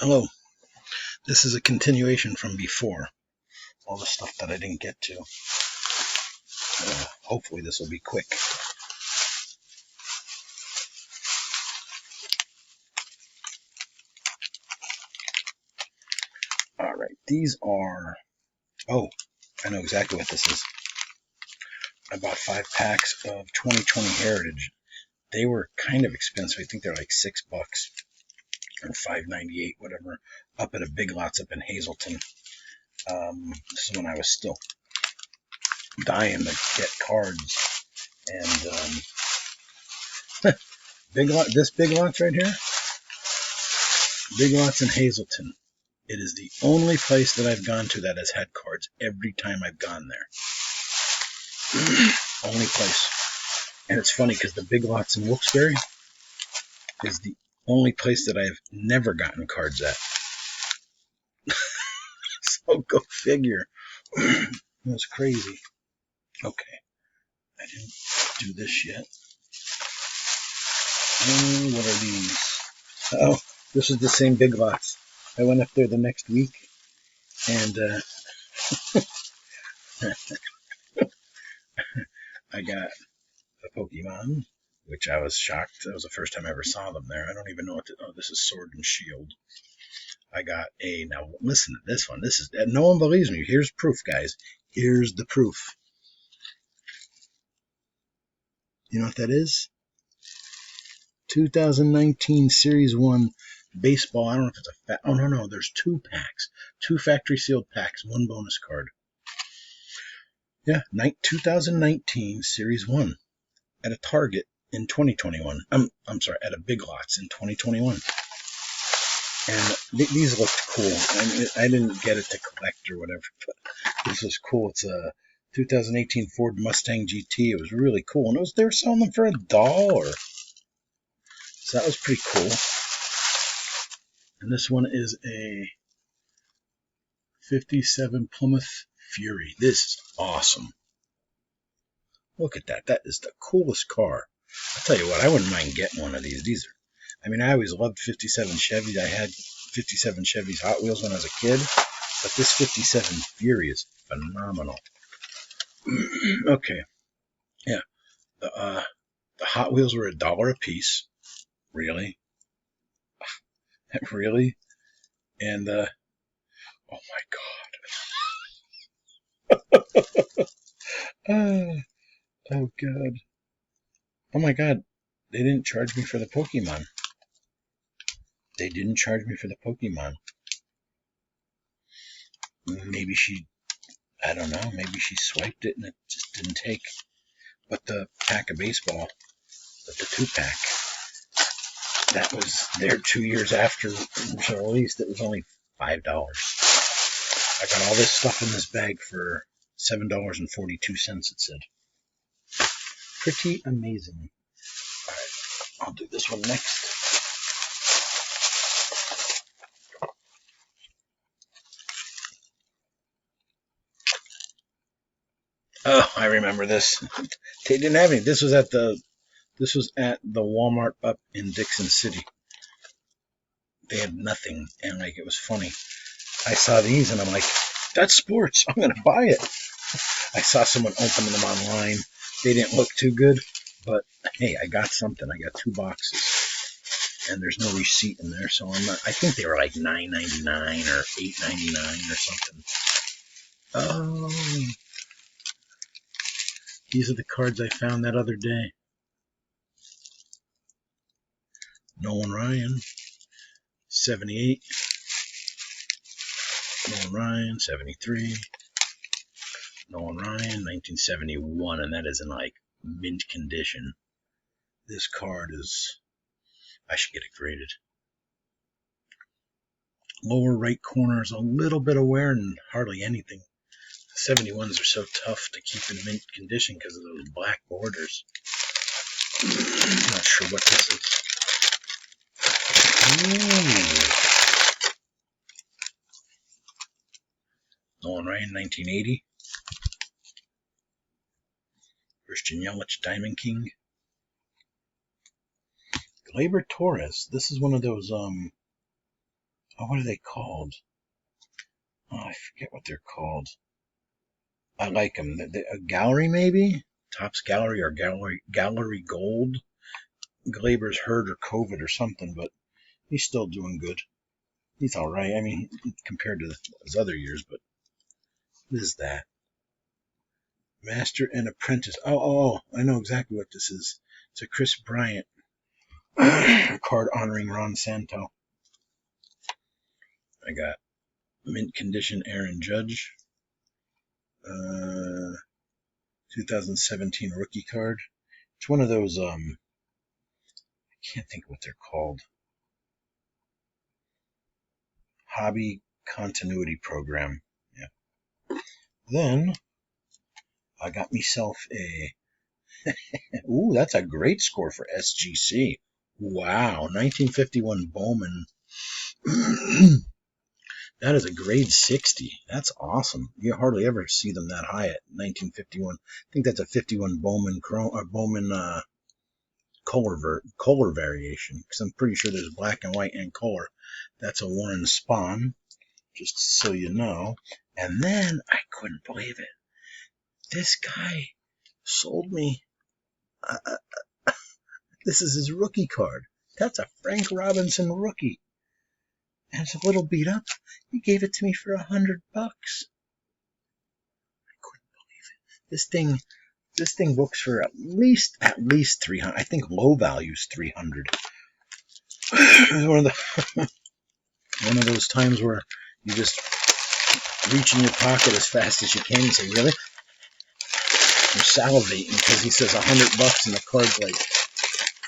Hello, this is a continuation from before. All the stuff that I didn't get to. Hopefully this will be quick. Alright, these are... Oh, I know exactly what this is. I bought 5 packs of 2020 Heritage. They were kind of expensive. I think they're like $6 or $5.98, whatever, up at a Big Lots up in Hazleton. This is when I was still dying to get cards. And this Big Lots right here, Big Lots in Hazleton. It is the only place that I've gone to that has had cards every time I've gone there. Only place. And it's funny because the Big Lots in Wilkes-Barre is the only place that I've never gotten cards at. So go figure. It was crazy. Okay. I didn't do this yet. What are these? Oh, this is the same Big Lots. I went up there the next week and I got a Pokemon, which I was shocked. That was the first time I ever saw them there. I don't even know what oh, this is Sword and Shield. I got now listen to this one. This is, no one believes me. Here's proof, guys. Here's the proof. You know what that is? 2019 Series 1 baseball. I don't know if it's a oh no, there's 2 packs. 2 factory sealed packs, 1 bonus card. Yeah, 2019 Series 1 at a Target in 2021. I'm sorry, at a Big Lots in 2021. And these looked cool. I didn't get it to collect or whatever, but this was cool. It's a 2018 Ford Mustang GT. It was really cool. And they were selling them for $1. So that was pretty cool. And this one is a 57 Plymouth Fury. This is awesome. Look at that. That is the coolest car. I'll tell you what, I wouldn't mind getting one of these. These are, I mean, I always loved 57 Chevys. I had 57 Chevys Hot Wheels when I was a kid, but this 57 Fury is phenomenal. Okay, yeah, the Hot Wheels were $1 a piece. Really? Really? And oh my god. Oh god. Oh my god. They didn't charge me for the Pokemon. They didn't charge me for the Pokemon. Maybe I don't know, maybe she swiped it and it just didn't take. But the pack of baseball, the 2-pack, that was there 2 years after it was released. It was only $5. I got all this stuff in this bag for $7.42, it said. Pretty amazing. All right, I'll do this one next. Oh, I remember this. They didn't have any. This was at the Walmart up in Dixon City. They had nothing, and like it was funny. I saw these, and I'm like, that's sports. I'm gonna buy it. I saw someone opening them online. They didn't look too good, but hey, I got something. I got 2 boxes, and there's no receipt in there, so I'm not. I think they were like $9.99 or $8.99 or something. Oh. These are the cards I found that other day. Nolan Ryan, 78. Nolan Ryan, 73. Nolan Ryan, 1971, and that is in like mint condition. This card is, I should get it graded. Lower right corner is a little bit of wear and hardly anything. 71s are so tough to keep in mint condition because of those black borders. I'm not sure what this is. Ooh. Nolan Ryan, 1980. Christian Yelich, Diamond King. Gleyber Torres. This is one of those Oh, what are they called? Oh, I forget what they're called. I like them. A gallery, maybe? Topps Gallery or Gallery Gold. Glaber's hurt or COVID or something, but he's still doing good. He's all right. I mean, compared to his other years, but what is that? Master and Apprentice. Oh, I know exactly what this is. It's a Chris Bryant card honoring Ron Santo. I got mint condition Aaron Judge. 2017 rookie card. It's one of those, I can't think of what they're called. Hobby continuity program. Yeah. Then I got myself a ooh, that's a great score for SGC. Wow, 1951 Bowman. That is a grade 60. That's awesome. You hardly ever see them that high at 1951. I think that's a 51 Bowman color variation, because I'm pretty sure there's black and white and color. That's a Warren Spahn, just so you know. And then I couldn't believe it. This guy sold me. This is his rookie card. That's a Frank Robinson rookie. And it's a little beat up. He gave it to me for $100. I couldn't believe it. This thing books for at least 300. I think low value is 300. It was one of those times where you just reach in your pocket as fast as you can and say, really? You're salivating because he says $100 and the card's like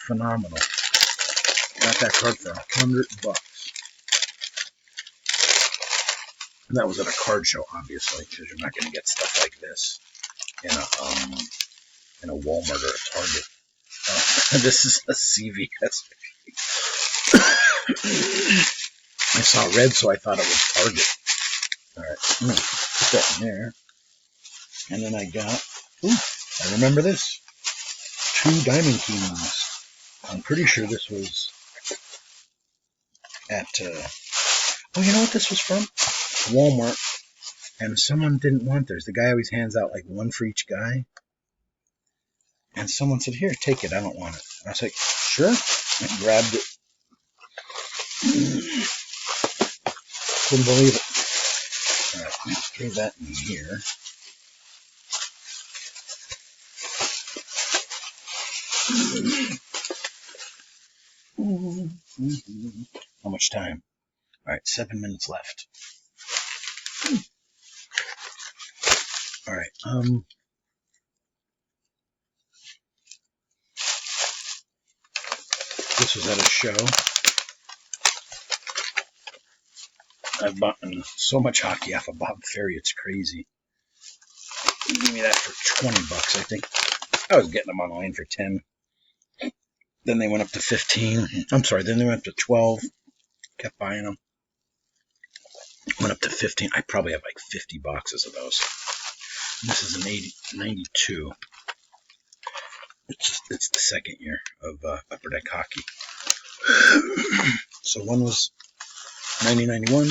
phenomenal. Got that card for $100. And that was at a card show, obviously, because you're not going to get stuff like this in a Walmart or a Target. This is a CVS. I saw red, so I thought it was Target. All right, I'm going to put that in there. And then I got, I remember this. 2 Diamond Kings. I'm pretty sure this was at, you know what this was from? Walmart. And someone didn't want theirs. The guy always hands out like one for each guy. And someone said, here, take it. I don't want it. And I was like, sure. I grabbed it. Couldn't believe it. All right, let's throw that in here. How much time? All right, 7 minutes left. All right. This was at a show. I've bought so much hockey off of Bob Ferry, it's crazy. He gave me that for $20, I think. I was getting them online for 10. Then they went up to 15. I'm sorry, then they went up to 12. Kept buying them. Went up to 15. I probably have like 50 boxes of those. And this is an 92. It's the second year of Upper Deck Hockey. So one was 1991.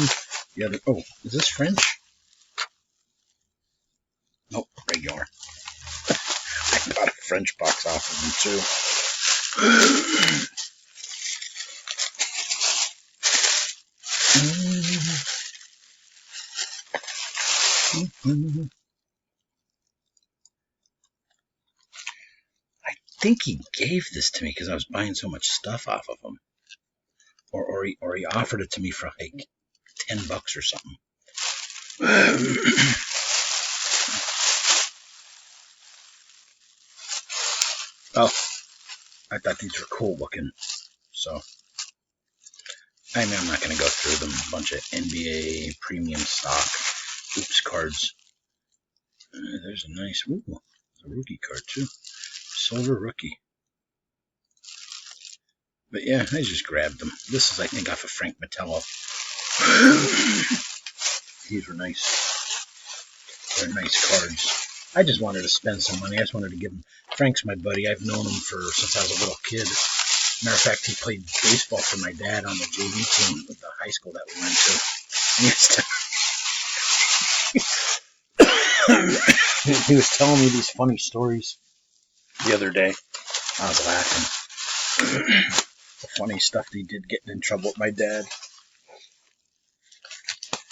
The other, is this French? Nope, regular. I bought a French box off of them too. I think he gave this to me because I was buying so much stuff off of him, or he offered it to me for like $10 or something. Oh, I thought these were cool looking, so I mean, I'm not going to go through them. A bunch of NBA premium stock, oops cards. There's a nice, a rookie card too, silver rookie. But yeah, I just grabbed them. This is, I think, off of Frank Metello. These were nice. They're nice cards. I just wanted to spend some money. I just wanted to give him. Frank's my buddy. I've known him since I was a little kid. Matter of fact, he played baseball for my dad on the JV team with the high school that we went to. He was telling me these funny stories the other day. I was laughing. The funny stuff he did getting in trouble with my dad.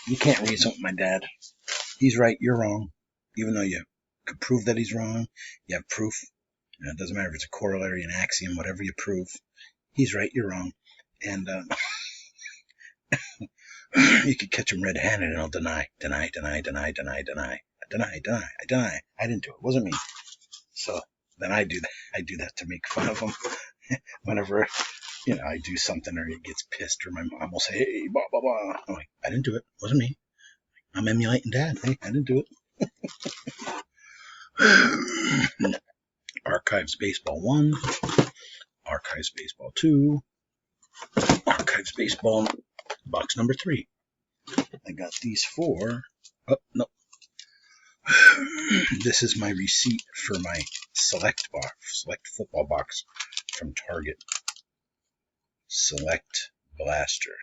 You can't reason with my dad. He's right, you're wrong. Even though you could prove that he's wrong, you have proof. It doesn't matter if it's a corollary, an axiom, whatever you prove. He's right, you're wrong. And you could catch him red-handed and he'll deny. I didn't do it. It wasn't me. So then I do that. I do that to make fun of him. Whenever, I do something or he gets pissed or my mom will say, hey, blah, blah, blah. I'm like, I didn't do it. It wasn't me. I'm emulating Dad. Hey, I didn't do it. Archives Baseball 1. Archives Baseball 2. Archives Baseball box number 3. I got these 4. Oh, no. This is my receipt for my Select football box from Target. Select Blaster.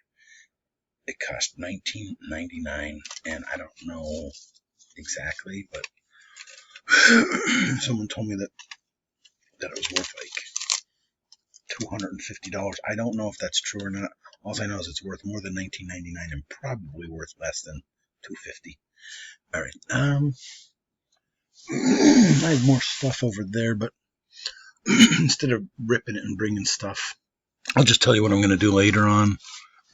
It cost $19.99, and I don't know exactly, but someone told me that it was worth like $250. I don't know if that's true or not. All I know is it's worth more than $19.99 and probably worth less than $250. All right. I have more stuff over there, but instead of ripping it and bringing stuff, I'll just tell you what I'm going to do later on.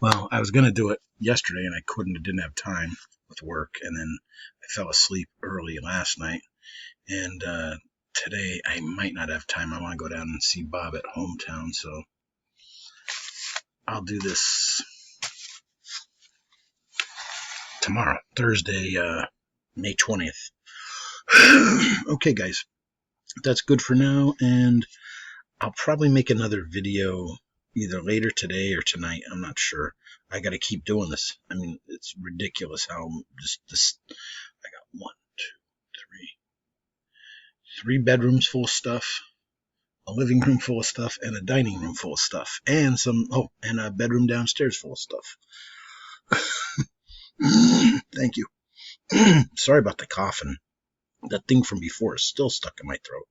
Well, I was going to do it yesterday, and I couldn't. I didn't have time with work, and then I fell asleep early last night. And today I might not have time. I want to go down and see Bob at Hometown, so I'll do this tomorrow, Thursday, May 20th. Okay, guys, that's good for now, and I'll probably make another video either later today or tonight. I'm not sure. I got to keep doing this. I mean, it's ridiculous how just this. I got 1, 2, 3 bedrooms full of stuff, a living room full of stuff, and a dining room full of stuff, and and a bedroom downstairs full of stuff. Thank you. Sorry about the coughing. That thing from before is still stuck in my throat.